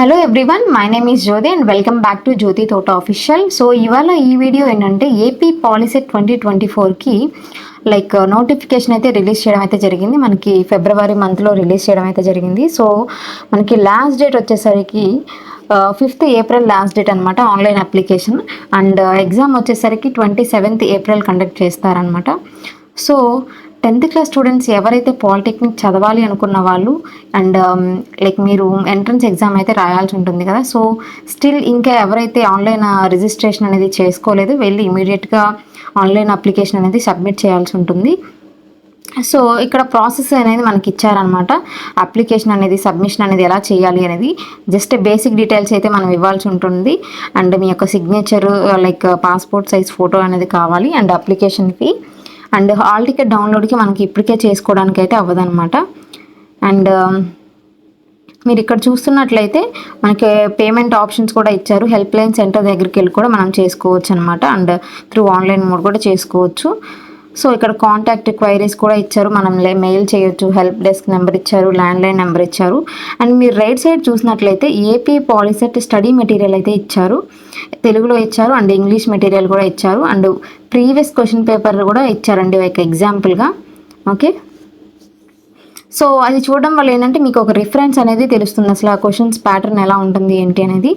Hello everyone, my name is Jyothi and welcome back to Jyothi Thota official. So ఇవాళ ఈ video ఏంటంటే AP Polycet 2024కి notification అయితే రిలీజ్ చేయడం అయితే జరిగింది. మనకి ఫిబ్రవరి మంత్లో రిలీజ్ చేయడం అయితే జరిగింది. సో మనకి లాస్ట్ డేట్ వచ్చేసరికి 5th ఏప్రిల్ లాస్ట్ డేట్ అనమాట ఆన్లైన్ అప్లికేషన్. అండ్ ఎగ్జామ్ వచ్చేసరికి 27th ఏప్రిల్ కండక్ట్ చేస్తారనమాట. సో 10th క్లాస్ స్టూడెంట్స్ ఎవరైతే పాలిటెక్నిక్ చదవాలి అనుకున్న వాళ్ళు అండ్ మీరు ఎంట్రన్స్ ఎగ్జామ్ అయితే రాయాల్సి ఉంటుంది కదా. సో స్టిల్ ఇంకా ఎవరైతే ఆన్లైన్ రిజిస్ట్రేషన్ అనేది చేసుకోలేదు, వెళ్ళి ఇమీడియట్గా ఆన్లైన్ అప్లికేషన్ అనేది సబ్మిట్ చేయాల్సి ఉంటుంది. సో ఇక్కడ ప్రాసెస్ అనేది మనకి ఇచ్చారనమాట. అప్లికేషన్ అనేది సబ్మిషన్ అనేది ఎలా చేయాలి అనేది జస్ట్ బేసిక్ డీటెయిల్స్ అయితే మనం ఇవ్వాల్సి ఉంటుంది. అండ్ మీ యొక్క సిగ్నేచర్ పాస్పోర్ట్ సైజ్ ఫోటో అనేది కావాలి. And application fee and hall ticket డౌన్లోడ్కి మనకి ఇప్పటికే చేసుకోవడానికి అయితే అవ్వదన్నమాట. అండ్ మీరు ఇక్కడ చూస్తున్నట్లయితే మనకి పేమెంట్ ఆప్షన్స్ కూడా ఇచ్చారు. హెల్ప్ లైన్ సెంటర్ దగ్గరికి వెళ్ళి కూడా మనం చేసుకోవచ్చు అనమాట. అండ్ త్రూ ఆన్లైన్ మోడ్ కూడా చేసుకోవచ్చు. సో ఇక్కడ కాంటాక్ట్ క్వైరీస్ కూడా ఇచ్చారు, మనం మెయిల్ చేయొచ్చు. హెల్ప్ డెస్క్ నెంబర్ ఇచ్చారు, ల్యాండ్లైన్ నెంబర్ ఇచ్చారు. అండ్ మీరు రైట్ సైడ్ చూసినట్లయితే ఏపీ పాలిసెట్ స్టడీ మెటీరియల్ అయితే ఇచ్చారు, తెలుగులో ఇచ్చారు. అండ్ ఇంగ్లీష్ మెటీరియల్ కూడా ఇచ్చారు. అండ్ ప్రీవియస్ క్వశ్చన్ పేపర్ కూడా ఇచ్చారండి ఎగ్జాంపుల్గా. ఓకే, సో అది చూడడం వల్ల ఏంటంటే మీకు ఒక రిఫరెన్స్ అనేది తెలుస్తుంది, అసలు ఆ క్వశ్చన్స్ ప్యాటర్న్ ఎలా ఉంటుంది ఏంటి అనేది.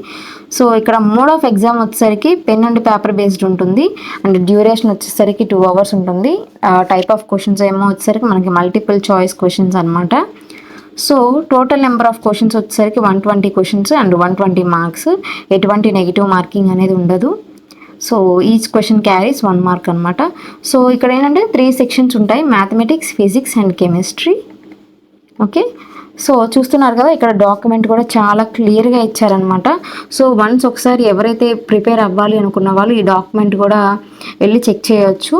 సో ఇక్కడ మోడ్ ఆఫ్ ఎగ్జామ్ వచ్చేసరికి పెన్ అండ్ పేపర్ బేస్డ్ ఉంటుంది. అండ్ డ్యూరేషన్ వచ్చేసరికి 2 hours ఉంటుంది. టైప్ ఆఫ్ క్వశ్చన్స్ ఏమో వచ్చేసరికి మనకి మల్టిపుల్ చాయిస్ క్వశ్చన్స్ అనమాట. So total number of questions వచ్చేసరికి 120 క్వశ్చన్స్ అండ్ 120 మార్క్స్. ఎటువంటి నెగిటివ్ మార్కింగ్ అనేది ఉండదు. So each question carries 1 mark అనమాట. సో ఇక్కడ ఏంటంటే 3 sections ఉంటాయి, mathematics, physics and chemistry. Okay, so చూస్తున్నారు కదా, ఇక్కడ డాక్యుమెంట్ కూడా చాలా క్లియర్గా ఇచ్చారనమాట. సో వన్స్ ఒకసారి ఎవరైతే ప్రిపేర్ అవ్వాలి అనుకున్న వాళ్ళు ఈ డాక్యుమెంట్ కూడా వెళ్ళి చెక్ చేయొచ్చు.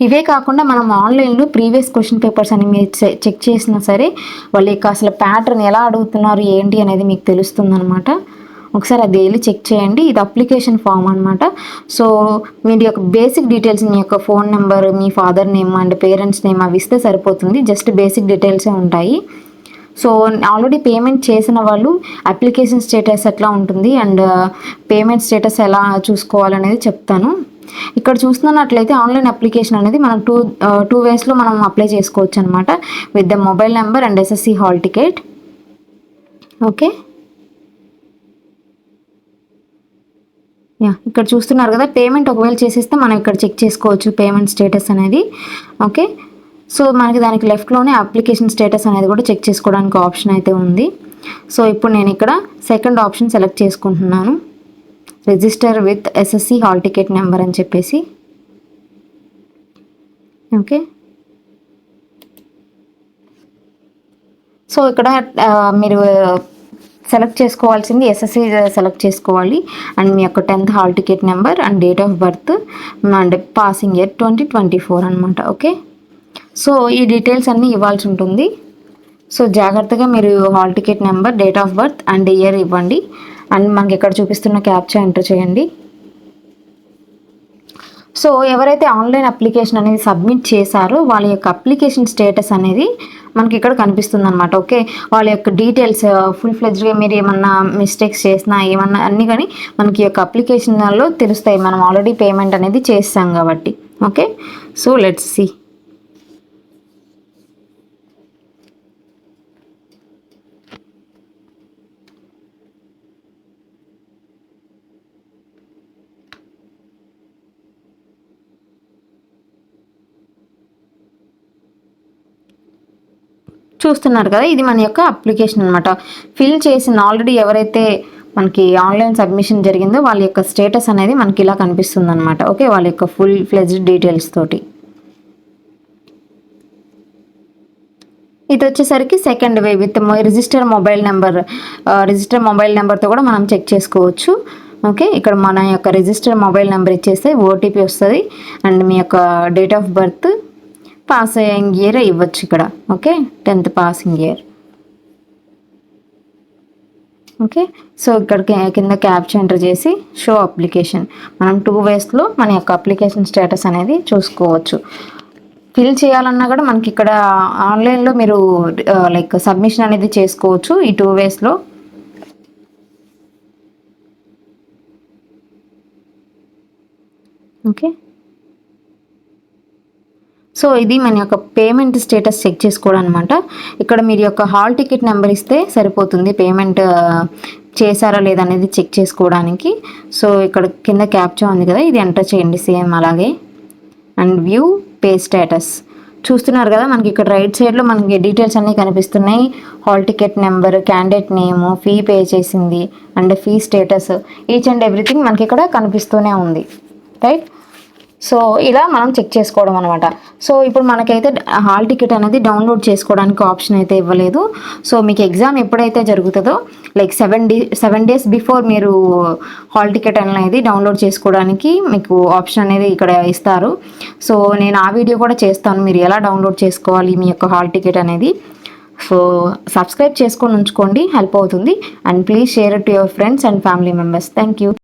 ఇవే కాకుండా మనం ఆన్లైన్లో ప్రీవియస్ క్వశ్చన్ పేపర్స్ అని మీరు చెక్ చేసినా సరే వాళ్ళ యొక్క అసలు ప్యాటర్న్ ఎలా అడుగుతున్నారు ఏంటి అనేది మీకు తెలుస్తుంది అనమాట. ఒకసారి అది వెళ్ళి చెక్ చేయండి. ఇది అప్లికేషన్ ఫామ్ అనమాట. సో మీ యొక్క బేసిక్ డీటెయిల్స్, మీ యొక్క phone number, me father name and parents name అవి ఇస్తే సరిపోతుంది. జస్ట్ బేసిక్ డీటెయిల్సే ఉంటాయి. సో ఆల్రెడీ పేమెంట్ చేసిన వాళ్ళు అప్లికేషన్ స్టేటస్ ఎట్లా ఉంటుంది అండ్ పేమెంట్ స్టేటస్ ఎలా చూసుకోవాలనేది చెప్తాను. ఇక్కడ చూస్తున్నట్లయితే ఆన్లైన్ అప్లికేషన్ అనేది మనం టూ వేస్లో మనం అప్లై చేసుకోవచ్చు అనమాట. With the mobile number and SSC hall ticket. Okay, ఇక్కడ చూస్తున్నారు కదా, పేమెంట్ ఒకవేళ చేసేస్తే మనం ఇక్కడ చెక్ చేసుకోవచ్చు పేమెంట్ స్టేటస్ అనేది. ఓకే, సో మనకి దానికి లెఫ్ట్లోనే అప్లికేషన్ స్టేటస్ అనేది కూడా చెక్ చేసుకోవడానికి ఆప్షన్ అయితే ఉంది. సో ఇప్పుడు నేను ఇక్కడ సెకండ్ ఆప్షన్ సెలెక్ట్ చేసుకుంటున్నాను, register with SSC hall ticket number అని చెప్పేసి. ఓకే, సో ఇక్కడ మీరు సెలెక్ట్ చేసుకోవాల్సింది SSC సెలెక్ట్ చేసుకోవాలి. అండ్ మీ యొక్క 10th hall ticket number and date of birth and passing year 2024 అనమాట. ఓకే, సో ఈ డీటెయిల్స్ అన్నీ ఇవ్వాల్సి ఉంటుంది. సో జాగ్రత్తగా మీరు hall ticket number, date of birth and year ఇవ్వండి. అండ్ మనకి ఇక్కడ చూపిస్తున్న క్యాప్చా ఎంటర్ చేయండి. సో ఎవరైతే ఆన్లైన్ అప్లికేషన్ అనేది సబ్మిట్ చేశారో వాళ్ళ యొక్క అప్లికేషన్ స్టేటస్ అనేది మనకి ఇక్కడ కనిపిస్తుంది అనమాట. ఓకే, వాళ్ళ యొక్క డీటెయిల్స్ ఫుల్ ఫ్లెడ్జ్గా మీరు ఏమన్నా మిస్టేక్స్ చేసినా ఏమన్నా అన్నీ కానీ మనకి యొక్క అప్లికేషన్లో తెలుస్తాయి. మనం ఆల్రెడీ పేమెంట్ అనేది చేస్తాం కాబట్టి. Okay, so let's see. చూస్తున్నారు కదా, ఇది మన యొక్క అప్లికేషన్ అనమాట. ఫిల్ చేసిన ఆల్రెడీ ఎవరైతే మనకి ఆన్లైన్ సబ్మిషన్ జరిగిందో వాళ్ళ యొక్క స్టేటస్ అనేది మనకి ఇలా కనిపిస్తుంది అనమాట. ఓకే, వాళ్ళ యొక్క ఫుల్ ఫ్లెడ్జ్డ్ డీటెయిల్స్ తోటి. ఇది వచ్చేసరికి second way with register mobile నెంబర్తో కూడా మనం చెక్ చేసుకోవచ్చు. ఓకే, ఇక్కడ మన యొక్క రిజిస్టర్ మొబైల్ నెంబర్ ఇచ్చేస్తే OTP వస్తుంది. అండ్ మీ యొక్క date of birth, passing year ఇవ్వచ్చు ఇక్కడ. Okay, 10th passing year. Okay, so ఇక్కడ కింద క్యాప్చా ఎంటర్ చేసి షో అప్లికేషన్, మనం 2 waysలో మన యొక్క అప్లికేషన్ స్టేటస్ అనేది చూసుకోవచ్చు. ఫిల్ చేయాలన్నా కూడా మనకి ఇక్కడ ఆన్లైన్లో మీరు లైక్ సబ్మిషన్ అనేది చేసుకోవచ్చు ఈ 2 వేస్లో. ఓకే, సో ఇది మన యొక్క పేమెంట్ స్టేటస్ చెక్ చేసుకోవడం అనమాట. ఇక్కడ మీరు యొక్క హాల్ టికెట్ నెంబర్ ఇస్తే సరిపోతుంది పేమెంట్ చేశారా లేదా అనేది చెక్ చేసుకోవడానికి. సో ఇక్కడ కింద క్యాప్చా ఉంది కదా, ఇది ఎంటర్ చేయండి సేమ్ అలాగే. అండ్ వ్యూ పే స్టేటస్ చూస్తున్నారు కదా, మనకి ఇక్కడ రైట్ సైడ్లో మనకి డీటెయిల్స్ అన్నీ కనిపిస్తున్నాయి. Hall ticket number, candidate name, fee pay చేసింది and fee status, each and everything మనకి ఇక్కడ కనిపిస్తూనే ఉంది, రైట్. సో ఇలా మనం చెక్ చేసుకోవడం అనమాట. సో ఇప్పుడు మనకైతే హాల్ టికెట్ అనేది డౌన్లోడ్ చేసుకోవడానికి ఆప్షన్ అయితే ఇవ్వలేదు. సో మీకు ఎగ్జామ్ ఎప్పుడైతే జరుగుతుందో లైక్ 7 days బిఫోర్ మీరు హాల్ టికెట్ అనేది డౌన్లోడ్ చేసుకోవడానికి మీకు ఆప్షన్ అనేది ఇక్కడ ఇస్తారు. సో నేను ఆ వీడియో కూడా చేస్తాను, మీరు ఎలా డౌన్లోడ్ చేసుకోవాలి మీ యొక్క హాల్ టికెట్ అనేది. సో సబ్స్క్రైబ్ చేసుకొని ఉంచుకోండి, హెల్ప్ అవుతుంది. And please share it to your friends and family members. Thank you.